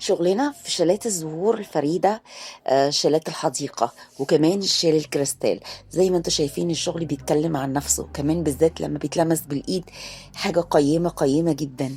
شغلنا في شالات الزهور الفريدة، شالات الحديقة، وكمان شال الكريستال. زي ما انتوا شايفين الشغل بيتكلم عن نفسه، كمان بالذات لما بيتلمس بالإيد حاجة قيمة قيمة جدا.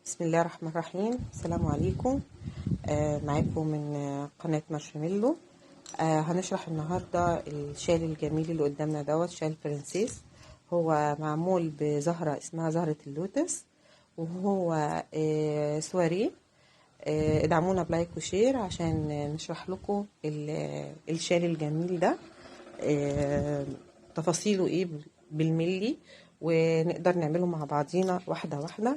بسم الله الرحمن الرحيم. السلام عليكم. معاكم من قناة مارشميلو. هنشرح النهاردة الشال الجميل اللي قدامنا دوت، شال برنسيس. هو معمول بزهرة اسمها زهرة اللوتس، وهو سواريه. ادعمونا بلايك وشير عشان نشرح لكم الشال الجميل ده، تفاصيله ايه بالملي، ونقدر نعمله مع بعضينا واحدة واحدة،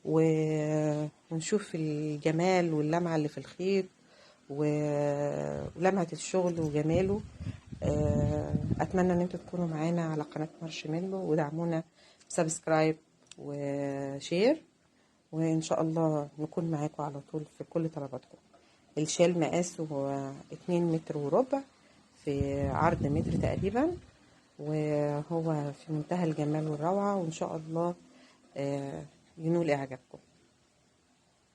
ونشوف الجمال واللمعة اللي في الخيط ولمعة الشغل وجماله. اتمنى ان انتوا تكونوا معانا على قناة مارشميلو، ودعمونا سبسكرايب وشير، وان شاء الله نكون معاكم على طول في كل طلباتكم. الشال مقاسه هو 2 متر وربع، في عرض متر تقريبا، وهو في منتهى الجمال والروعة، وان شاء الله ينول اعجابكم.